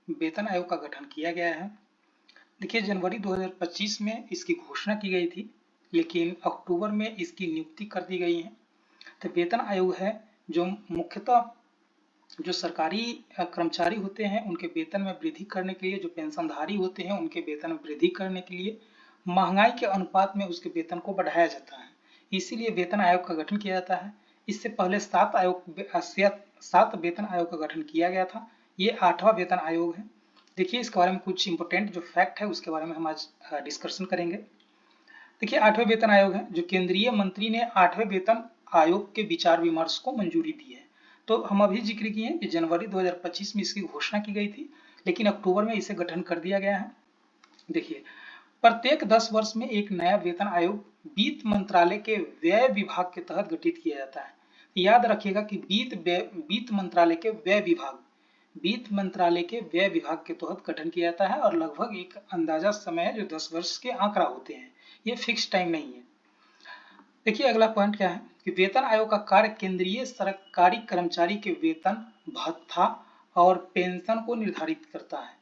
वेतन आयोग का गठन किया गया है। देखिए, जनवरी 2025 में इसकी घोषणा की गई थी, लेकिन अक्टूबर में इसकी नियुक्ति कर दी गई है। तो वेतन आयोग है जो मुख्यतः जो सरकारी कर्मचारी होते हैं उनके वेतन में वृद्धि करने के लिए, जो पेंशनधारी होते हैं उनके वेतन में वृद्धि करने के लिए महंगाई के अनुपात में उसके वेतन को बढ़ाया जाता है, इसीलिए वेतन आयोग का गठन किया जाता है। इससे पहले 7 वेतन आयोग का गठन किया गया था। ये 8वां वेतन आयोग है। देखिए, इसके बारे में कुछ इंपोर्टेंट जो फैक्ट है उसके बारे में हम आज डिस्कशन करेंगे। देखिए, 8वें वेतन आयोग है जो केंद्रीय मंत्री ने 8वें वेतन आयोग के विचार विमर्श को मंजूरी दी है। तो हम अभी जिक्र किए कि जनवरी 2025 में इसकी घोषणा की गई थी, लेकिन अक्टूबर में इसे गठन कर दिया गया है। देखिए, प्रत्येक 10 वर्ष में एक नया वेतन आयोग वित्त मंत्रालय के व्यय विभाग के तहत गठित किया जाता है। याद रखिएगा कि वित्त मंत्रालय के व्यय विभाग के तहत गठन किया जाता है और लगभग एक अंदाजा समय है जो 10 वर्ष के आंकड़ा होते हैं, ये फिक्स टाइम नहीं है। देखिए, अगला पॉइंट क्या है कि वेतन आयोग का कार्य केंद्रीय सरकारी कर्मचारी के वेतन, भत्ता और पेंशन को निर्धारित करता है।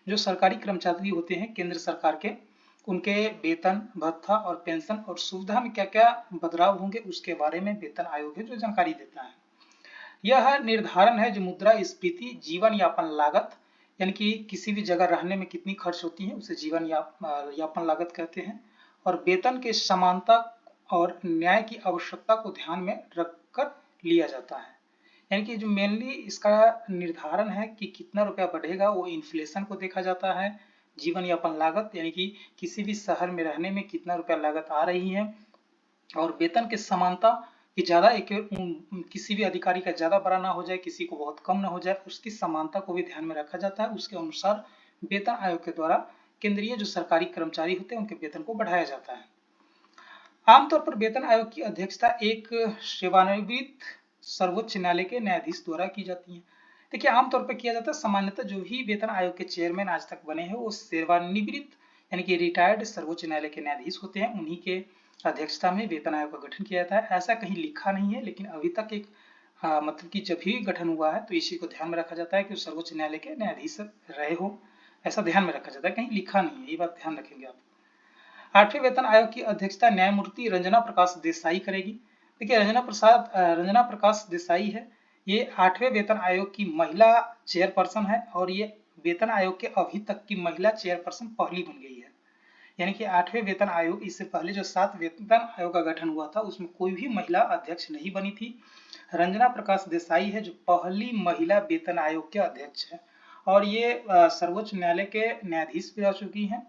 जो सरकारी कर्मचारी होते हैं केंद्र सरकार के, उनके वेतन, भत्ता और पेंशन और सुविधा में क्या क्या बदलाव होंगे उसके बारे में वेतन आयोग है जो जानकारी देता है। यह निर्धारण है जो मुद्रास्फीति, जीवन यापन लागत, यानी कि किसी भी जगह रहने में कितनी खर्च होती है उसे जीवन यापन लागत कहते हैं, और वेतन के समानता और न्याय की आवश्यकता को ध्यान में रखकर लिया जाता है। यानी कि जो मेनली इसका निर्धारण है कि कितना रुपया बढ़ेगा वो इन्फ्लेशन को देखा जाता है। जीवन यापन लागत यानी कि किसी भी शहर में रहने में कितना रुपया लागत आ रही है, और वेतन की समानता कि ज्यादा किसी भी अधिकारी का ज्यादा बड़ा ना हो जाए, किसी को बहुत कम ना हो जाए, उसकी समानता को भी ध्यान में रखा जाता है। उसके अनुसार वेतन आयोग के द्वारा केंद्रीय जो सरकारी कर्मचारी होते हैं उनके वेतन को बढ़ाया जाता है। आमतौर पर वेतन आयोग की अध्यक्षता एक सेवानिवृत्त सर्वोच्च न्यायालय के न्यायाधीश द्वारा की जाती है। देखिए, आमतौर पर किया जाता है, सामान्यतः जो भी वेतन आयोग के चेयरमैन आज तक बने हैं वो सेवानिवृत्त यानी कि रिटायर्ड सर्वोच्च न्यायालय के न्यायाधीश होते हैं, उन्हीं के अध्यक्षता में वेतन आयोग का गठन किया जाता है। ऐसा कहीं लिखा नहीं है, लेकिन अभी तक एक मतलब कि जब भी गठन हुआ है तो इसी को ध्यान में रखा जाता है कि सर्वोच्च न्यायालय के न्यायाधीश रहे हो, ऐसा ध्यान में रखा जाता है, कहीं लिखा नहीं है, ये बात ध्यान रखेंगे आप। 8वें वेतन आयोग की अध्यक्षता न्यायमूर्ति रंजना प्रकाश देसाई करेगी। देखिए, रंजना प्रकाश देसाई है, ये 8वें वेतन आयोग की महिला चेयरपर्सन है, और ये वेतन आयोग के अभी तक की महिला चेयरपर्सन पहली बन गई है। यानी कि 8वें वेतन आयोग, इससे पहले जो 7 वेतन आयोग का गठन हुआ था उसमें कोई भी महिला अध्यक्ष नहीं बनी थी। रंजना प्रकाश देसाई है जो पहली महिला वेतन आयोग के अध्यक्ष है, और ये सर्वोच्च न्यायालय के न्यायाधीश भी रह चुकी हैं।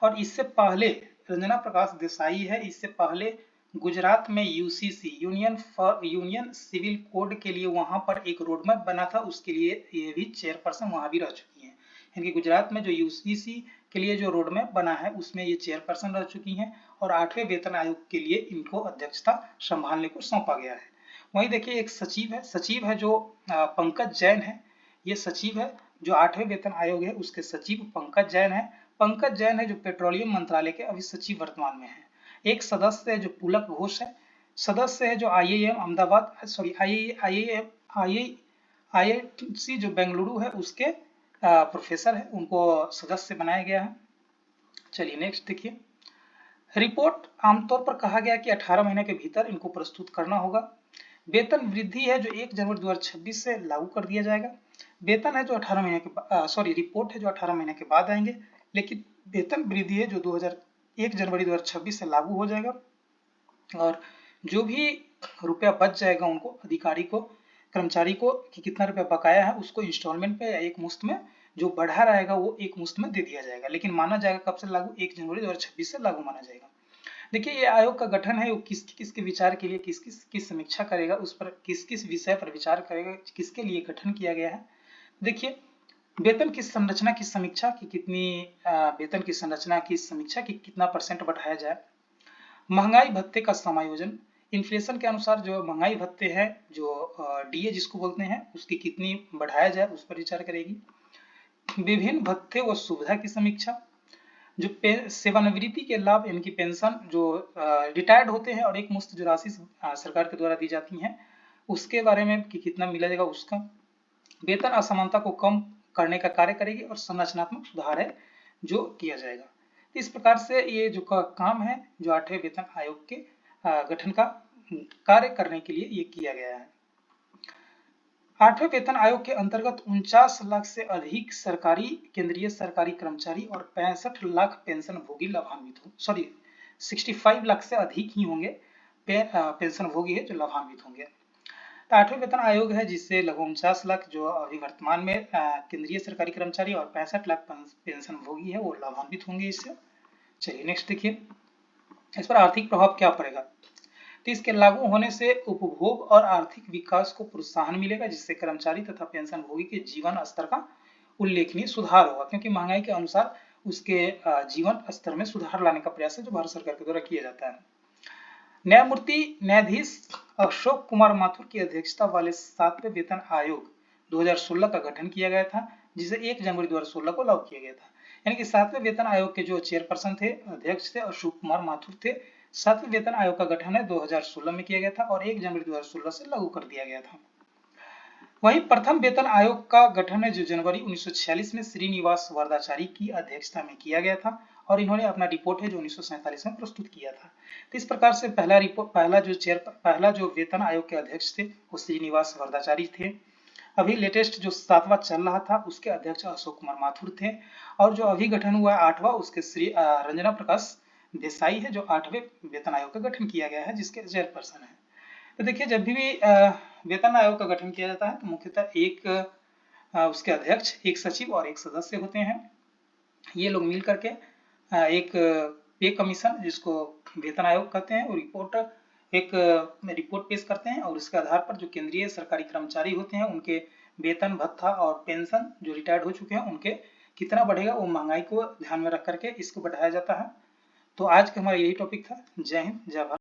और इससे पहले रंजना प्रकाश देसाई है, इससे पहले गुजरात में यूसीसी यूनियन सिविल कोड के लिए वहां पर एक रोड मैप बना था, उसके लिए ये भी चेयरपर्सन वहां भी रह चुकी हैं। यानी गुजरात में जो यूसीसी के लिए जो रोड मैप बना है उसमें ये चेयरपर्सन रह चुकी हैं, और 8वें वेतन आयोग के लिए इनको अध्यक्षता संभालने को सौंपा गया है। वहीं देखिए, एक सचिव है जो पंकज जैन है, ये सचिव है जो 8वें वेतन आयोग है उसके सचिव पंकज जैन है। पंकज जैन है जो पेट्रोलियम मंत्रालय के अभी सचिव वर्तमान में है। एक सदस्य है जो पुलक घोष है, सदस्य है जो IIM अहमदाबाद IIT जो बेंगलुरु है उसके प्रोफेसर है, उनको सदस्य बनाया गया है। चलिए नेक्स्ट देखिए, रिपोर्ट आमतौर पर कहा गया कि 18 महीने के भीतर इनको प्रस्तुत करना होगा। वेतन वृद्धि है जो 1 जनवरी 2026 से लागू कर दिया जाएगा। वेतन है जो 18 महीने के रिपोर्ट है जो 18 महीने के बाद आएंगे, लेकिन वेतन वृद्धि है जो 1 जनवरी 2026 से लागू हो जाएगा, और जो भी रुपया बच जाएगा उनको, अधिकारी को, कर्मचारी को कि कितना रुपया बकाया है उसको इंस्टॉलमेंट पे या एक मुश्त में जो बढ़ा रहेगा वो एक मुश्त में दे दिया जाएगा, लेकिन माना जाएगा कब से लागू, 1 जनवरी 2026 से लागू माना जाएगा। देखिए, ये आयोग का गठन है वो किसके विचार के लिए, किस समीक्षा करेगा, उस पर किस विषय पर विचार करेगा, किसके लिए गठन किया गया है। देखिए, वेतन की संरचना की समीक्षा की कितनी वेतन की संरचना की समीक्षा की कितना % बढ़ाया जाए, महंगाई भत्ते का समायोजन, इन्फ्लेशन के अनुसार जो महंगाई भत्ते हैं जो DA जिसको बोलते हैं उसकी कितनी बढ़ाया जाए उस पर विचार करेगी। विभिन्न भत्ते व सुविधा की समीक्षा, जो सेवानिवृत्ति के लाभ यानी कि पेंशन जो रिटायर्ड होते हैं और एक मुश्त जो राशि सरकार के द्वारा दी जाती है उसके बारे में कि कितना मिला जाएगा उसका। वेतन असमानता को कम करने का कार्य करेगी और संरचनात्मक सुधार है जो किया जाएगा। तो इस प्रकार से ये जो काम है जो 8वें वेतन आयोग के गठन का कार्य करने के लिए ये किया गया है। 8वें वेतन आयोग के अंतर्गत 49 लाख से अधिक सरकारी केंद्रीय सरकारी कर्मचारी और 65 लाख पेंशन भोगी लाभान्वित हो 65 लाख से अधिक ही होंगे पेंशन भोगी है जो लाभान्वित होंगे। तो 8वें वेतन आयोग है जिससे लगभग 49 लाख जो अभी वर्तमान में केंद्रीय सरकारी कर्मचारी और 65 लाख पेंशन भोगी है वो लाभान्वित होंगे इससे। चलिए नेक्स्ट देखिए, इस पर आर्थिक प्रभाव क्या पड़ेगा। तो इसके लागू होने से उपभोग और आर्थिक विकास को प्रोत्साहन मिलेगा जिससे कर्मचारी तथा पेंशन भोगी के जीवन स्तर का उल्लेखनीय सुधार होगा, क्योंकि महंगाई के अनुसार उसके जीवन स्तर में सुधार लाने का प्रयास है जो भारत सरकार के द्वारा किया जाता है। न्यायाधीश अशोक कुमार माथुर की अध्यक्षता वाले 7वें वेतन आयोग 2016 का गठन किया गया था जिसे 1 जनवरी 2016 को लागू किया गया था। यानी कि 7वें वेतन आयोग के जो चेयरपर्सन थे अध्यक्ष थे अशोक कुमार माथुर थे। 7वें वेतन आयोग का गठन है 2016 में किया गया था और 1 जनवरी 2016 से लागू कर दिया गया था। वहीं प्रथम वेतन आयोग का गठन है जो जनवरी 1946 में श्रीनिवास वरदाचारी की अध्यक्षता में किया गया था और इन्होंने अपना रिपोर्ट है जो 1947 में प्रस्तुत किया था। तो इस प्रकार से पहला जो वेतन आयोग के अध्यक्ष थे वो श्रीनिवास वरदाचारी थे। अभी लेटेस्ट जो 7वां चल रहा था उसके अध्यक्ष अशोक कुमार माथुर थे और जो अभी गठन हुआ है 8वां उसके श्री रंजना प्रकाश देसाई है जो 8वें वेतन आयोग का गठन किया गया है जिसके चेयरपर्सन है। तो देखिए जब भी वेतन आयोग का गठन किया जाता है तो मुख्यतः एक उसके अध्यक्ष, एक सचिव और एक सदस्य होते हैं। ये लोग मिल करके एक पे कमीशन जिसको वेतन आयोग कहते हैं और रिपोर्ट पेश करते हैं और उसके आधार पर जो केंद्रीय सरकारी कर्मचारी होते हैं उनके वेतन भत्ता और पेंशन जो रिटायर्ड हो चुके हैं उनके कितना बढ़ेगा वो महंगाई को ध्यान में रख करके इसको बढ़ाया जाता है। तो आज का हमारा यही टॉपिक था। जय हिंद, जय भारत।